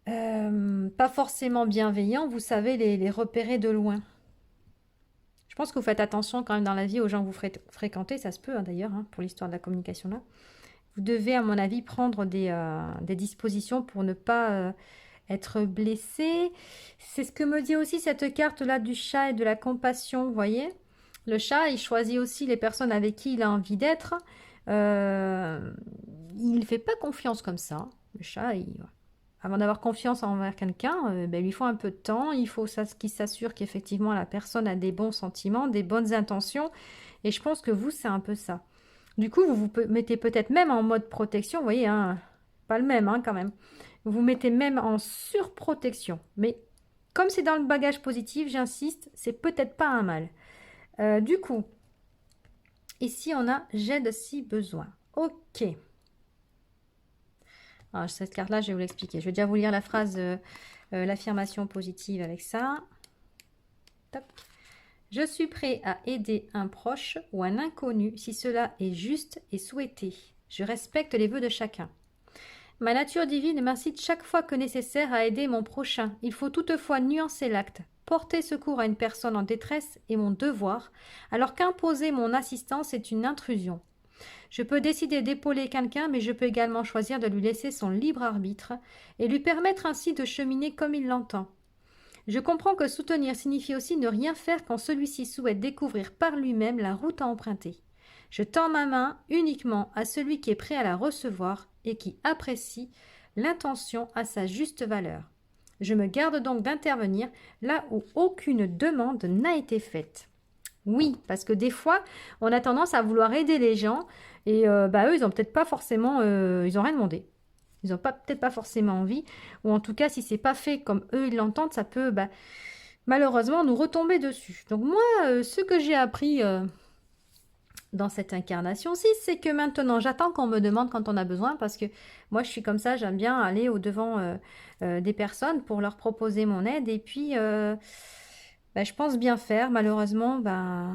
[SPEAKER 1] pas forcément bienveillants, vous savez les repérer de loin. Je pense que vous faites attention quand même dans la vie aux gens que vous fréquentez, ça se peut hein, d'ailleurs, hein, pour l'histoire de la communication là. Vous devez, à mon avis, prendre des dispositions pour ne pas être blessé. C'est ce que me dit aussi cette carte-là du chat et de la compassion, vous voyez. Le chat, il choisit aussi les personnes avec qui il a envie d'être. Il ne fait pas confiance comme ça. Le chat, avant d'avoir confiance envers quelqu'un, il lui faut un peu de temps. Il faut qu'il s'assure qu'effectivement la personne a des bons sentiments, des bonnes intentions. Et je pense que vous, c'est un peu ça. Du coup, vous vous mettez peut-être même en mode protection. Vous voyez, hein, pas le même hein, quand même. Vous vous mettez même en surprotection. Mais comme c'est dans le bagage positif, j'insiste, c'est peut-être pas un mal. Du coup, ici on a j'aide si besoin. Ok. Alors, cette carte-là, je vais vous l'expliquer. Je vais déjà vous lire la phrase, l'affirmation positive avec ça. Top. Je suis prêt à aider un proche ou un inconnu si cela est juste et souhaité. Je respecte les vœux de chacun. Ma nature divine m'incite chaque fois que nécessaire à aider mon prochain. Il faut toutefois nuancer l'acte. Porter secours à une personne en détresse est mon devoir, alors qu'imposer mon assistance est une intrusion. Je peux décider d'épauler quelqu'un, mais je peux également choisir de lui laisser son libre arbitre et lui permettre ainsi de cheminer comme il l'entend. Je comprends que soutenir signifie aussi ne rien faire quand celui-ci souhaite découvrir par lui-même la route à emprunter. Je tends ma main uniquement à celui qui est prêt à la recevoir et qui apprécie l'intention à sa juste valeur. Je me garde donc d'intervenir là où aucune demande n'a été faite. Oui, parce que des fois, on a tendance à vouloir aider les gens et eux, ils n'ont peut-être pas forcément, ils n'ont rien demandé. Ils n'ont peut-être pas forcément envie, ou en tout cas, si c'est pas fait comme eux ils l'entendent, ça peut malheureusement nous retomber dessus. Donc moi, ce que j'ai appris dans cette incarnation-ci, c'est que maintenant, j'attends qu'on me demande quand on a besoin, parce que moi, je suis comme ça, j'aime bien aller au-devant des personnes pour leur proposer mon aide, et puis je pense bien faire. Malheureusement,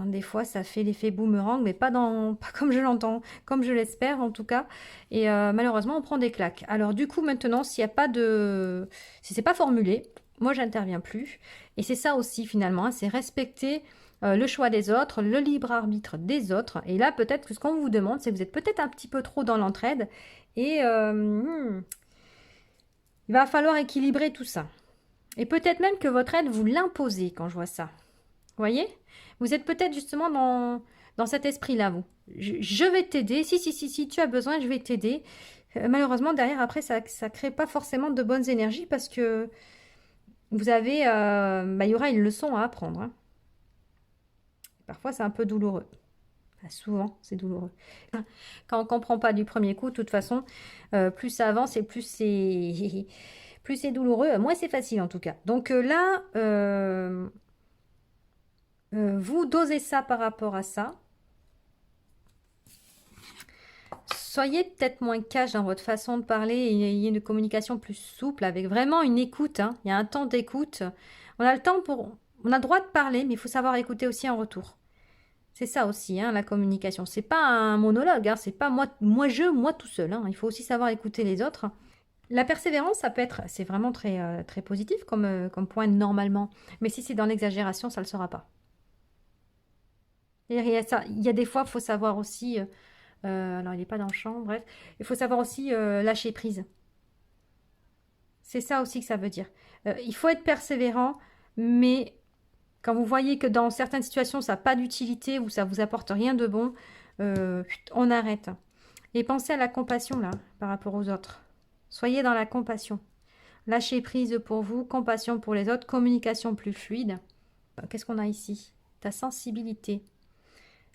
[SPEAKER 1] des fois, ça fait l'effet boomerang, mais pas comme je l'entends, comme je l'espère en tout cas. Et malheureusement, on prend des claques. Alors du coup, maintenant, si c'est pas formulé, moi, j'interviens plus. Et c'est ça aussi finalement, hein, c'est respecter le choix des autres, le libre arbitre des autres. Et là, peut-être que ce qu'on vous demande, c'est que vous êtes peut-être un petit peu trop dans l'entraide. Et il va falloir équilibrer tout ça. Et peut-être même que votre aide, vous l'imposez quand je vois ça. Vous voyez? Vous êtes peut-être justement dans cet esprit-là, vous. Je vais t'aider. Si, tu as besoin, je vais t'aider. Malheureusement, derrière, après, ça ne crée pas forcément de bonnes énergies parce que vous avez... il y aura une leçon à apprendre. Hein. Parfois, c'est un peu douloureux. Enfin, souvent, c'est douloureux. Quand on ne comprend pas du premier coup, de toute façon, plus ça avance et plus c'est... plus c'est douloureux, moins c'est facile en tout cas. Donc là, vous dosez ça par rapport à ça. Soyez peut-être moins cash dans votre façon de parler et ayez une communication plus souple avec vraiment une écoute. Hein. Il y a un temps d'écoute. On a le temps pour... On a le droit de parler, mais il faut savoir écouter aussi en retour. C'est ça aussi, hein, la communication. C'est pas un monologue, hein, c'est pas moi tout seul. Hein. Il faut aussi savoir écouter les autres. La persévérance, ça peut être, c'est vraiment très, très positif comme point normalement. Mais si c'est dans l'exagération, ça ne le sera pas. Et il y a des fois, il faut savoir aussi, alors il n'est pas dans le champ, bref, il faut savoir aussi lâcher prise. C'est ça aussi que ça veut dire. Il faut être persévérant, mais quand vous voyez que dans certaines situations, ça n'a pas d'utilité ou ça ne vous apporte rien de bon, on arrête. Et pensez à la compassion, là, par rapport aux autres. Soyez dans la compassion. Lâchez prise pour vous, compassion pour les autres, communication plus fluide. Qu'est-ce qu'on a ici? Ta sensibilité.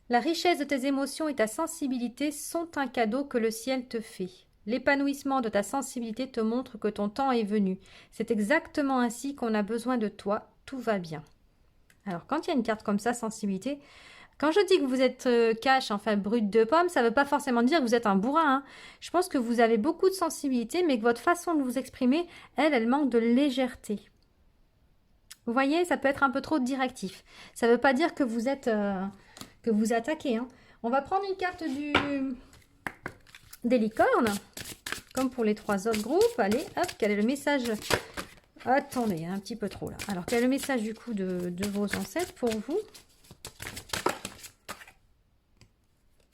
[SPEAKER 1] La richesse de tes émotions et ta sensibilité sont un cadeau que le ciel te fait. L'épanouissement de ta sensibilité te montre que ton temps est venu. C'est exactement ainsi qu'on a besoin de toi. Tout va bien. Alors, quand il y a une carte comme ça, sensibilité, quand je dis que vous êtes cash, enfin brut de pomme, ça ne veut pas forcément dire que vous êtes un bourrin. Hein. Je pense que vous avez beaucoup de sensibilité, mais que votre façon de vous exprimer, elle manque de légèreté. Vous voyez, ça peut être un peu trop directif. Ça ne veut pas dire que vous êtes... que vous attaquez. Hein. On va prendre une carte des licornes, comme pour les 3 autres groupes. Allez, hop, quel est le message? Attendez, un petit peu trop là. Alors, quel est le message du coup de vos ancêtres pour vous?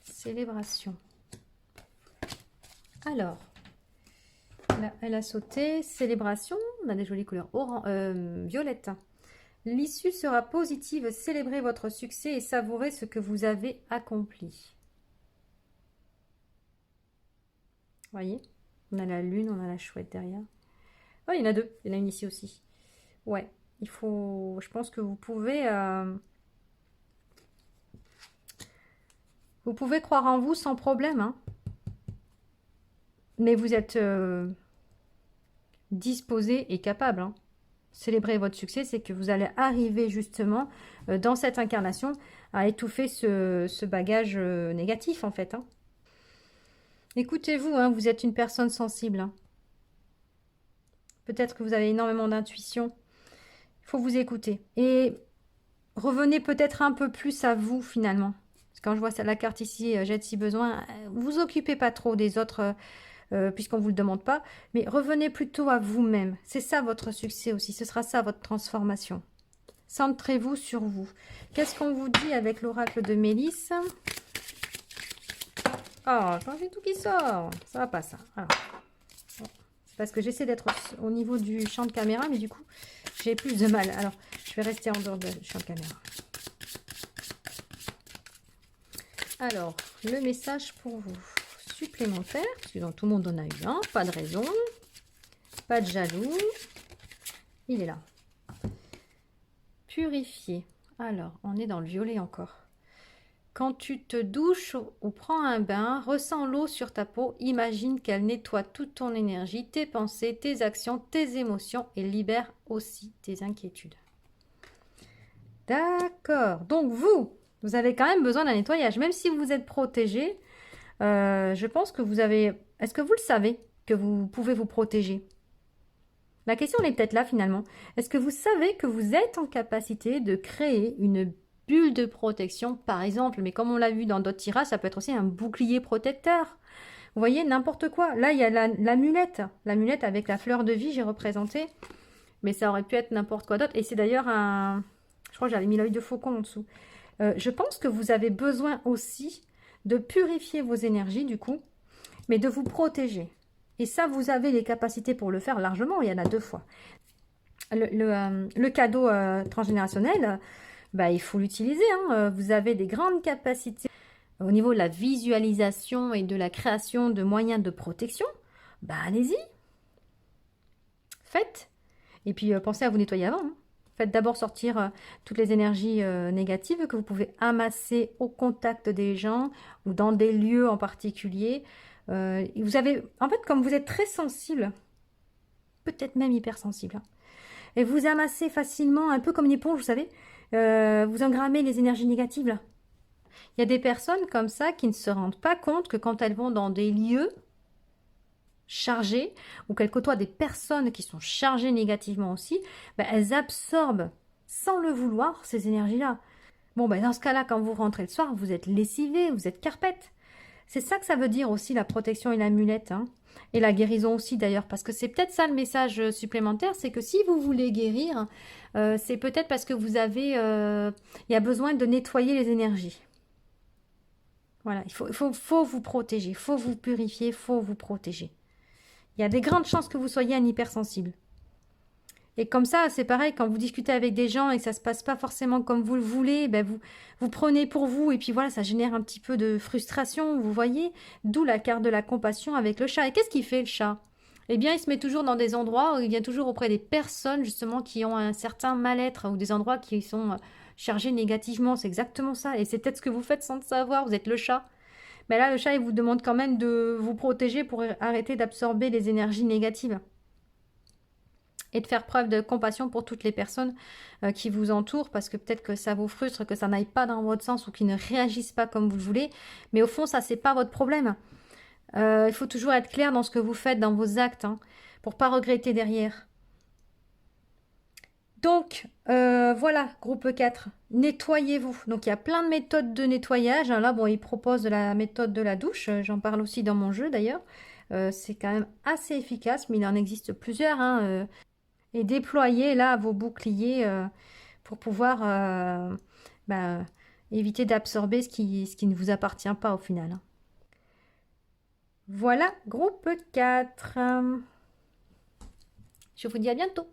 [SPEAKER 1] Célébration. Alors, là, elle a sauté. Célébration. On a des jolies couleurs violette. L'issue sera positive. Célébrez votre succès et savourez ce que vous avez accompli. Voyez, on a la lune, on a la chouette derrière. Oh, il y en a 2. Il y en a une ici aussi. Ouais, il faut... Je pense que vous pouvez... Vous pouvez croire en vous sans problème. Hein. Mais vous êtes disposé et capable. Hein. Célébrer votre succès, c'est que vous allez arriver justement dans cette incarnation à étouffer ce bagage négatif en fait. Hein. Écoutez-vous, hein, vous êtes une personne sensible. Hein. Peut-être que vous avez énormément d'intuition. Il faut vous écouter. Et revenez peut-être un peu plus à vous finalement. Parce que quand je vois la carte ici, j'aide si besoin, vous occupez pas trop des autres puisqu'on ne vous le demande pas. Mais revenez plutôt à vous-même. C'est ça votre succès aussi. Ce sera ça votre transformation. Centrez-vous sur vous. Qu'est-ce qu'on vous dit avec l'oracle de Mélisse? Oh, quand j'ai tout qui sort. Ça va pas ça. Alors, bon, c'est parce que j'essaie d'être au niveau du champ de caméra, mais du coup, j'ai plus de mal. Alors, je vais rester en dehors du champ de caméra. Alors, le message pour vous. Supplémentaire, parce que tout le monde en a eu un. Pas de raison. Pas de jaloux. Il est là. Purifier. Alors, on est dans le violet encore. Quand tu te douches ou prends un bain, ressens l'eau sur ta peau, imagine qu'elle nettoie toute ton énergie, tes pensées, tes actions, tes émotions et libère aussi tes inquiétudes. D'accord. Donc vous avez quand même besoin d'un nettoyage. Même si vous êtes protégé, je pense que vous avez... Est-ce que vous le savez que vous pouvez vous protéger? La question est peut-être là finalement. Est-ce que vous savez que vous êtes en capacité de créer une bulle de protection, par exemple, mais comme on l'a vu dans d'autres tirages, ça peut être aussi un bouclier protecteur. Vous voyez, n'importe quoi. Là, il y a l'amulette. L'amulette avec la fleur de vie, j'ai représenté. Mais ça aurait pu être n'importe quoi d'autre. Et c'est d'ailleurs un... Je crois que j'avais mis l'œil de faucon en dessous. Je pense que vous avez besoin aussi de purifier vos énergies du coup, mais de vous protéger. Et ça, vous avez les capacités pour le faire largement, il y en a 2 fois. Le cadeau transgénérationnel, bah, il faut l'utiliser. Hein. Vous avez des grandes capacités au niveau de la visualisation et de la création de moyens de protection. Bah, allez-y. Faites. Et puis, pensez à vous nettoyer avant. Hein. Faites d'abord sortir toutes les énergies négatives que vous pouvez amasser au contact des gens ou dans des lieux en particulier. Vous avez, en fait, comme vous êtes très sensible, peut-être même hypersensible, hein, et vous amassez facilement, un peu comme une éponge, vous savez, vous engrammez les énergies négatives là. Il y a des personnes comme ça qui ne se rendent pas compte que quand elles vont dans des lieux chargés ou qu'elles côtoient des personnes qui sont chargées négativement aussi, ben, elles absorbent sans le vouloir ces énergies-là. Bon, ben, dans ce cas-là, quand vous rentrez le soir, vous êtes lessivé, vous êtes carpette. C'est ça que ça veut dire aussi la protection et l'amulette, hein. Et la guérison aussi d'ailleurs, parce que c'est peut-être ça le message supplémentaire, c'est que si vous voulez guérir, c'est peut-être parce que vous avez, il y a besoin de nettoyer les énergies. Voilà, il faut vous protéger, il faut vous purifier, il faut vous protéger. Il y a des grandes chances que vous soyez un hypersensible. Et comme ça, c'est pareil, quand vous discutez avec des gens et que ça ne se passe pas forcément comme vous le voulez, ben vous prenez pour vous et puis voilà, ça génère un petit peu de frustration, vous voyez. D'où la carte de la compassion avec le chat. Et qu'est-ce qu'il fait le chat? Eh bien, il se met toujours dans des endroits où il vient toujours auprès des personnes justement qui ont un certain mal-être ou des endroits qui sont chargés négativement. C'est exactement ça. Et c'est peut-être ce que vous faites sans le savoir, vous êtes le chat. Mais là, le chat, il vous demande quand même de vous protéger pour arrêter d'absorber les énergies négatives. Et de faire preuve de compassion pour toutes les personnes qui vous entourent, parce que peut-être que ça vous frustre, que ça n'aille pas dans votre sens ou qu'ils ne réagissent pas comme vous le voulez. Mais au fond, ça, c'est pas votre problème. Il faut toujours être clair dans ce que vous faites, dans vos actes, hein, pour pas regretter derrière. Donc, voilà, groupe 4, nettoyez-vous. Donc, il y a plein de méthodes de nettoyage. Là, bon, il propose la méthode de la douche. J'en parle aussi dans mon jeu, d'ailleurs. C'est quand même assez efficace, mais il en existe plusieurs, hein, et déployez là vos boucliers pour pouvoir bah, éviter d'absorber ce qui ne vous appartient pas au final. Hein. Voilà, groupe 4. Je vous dis à bientôt.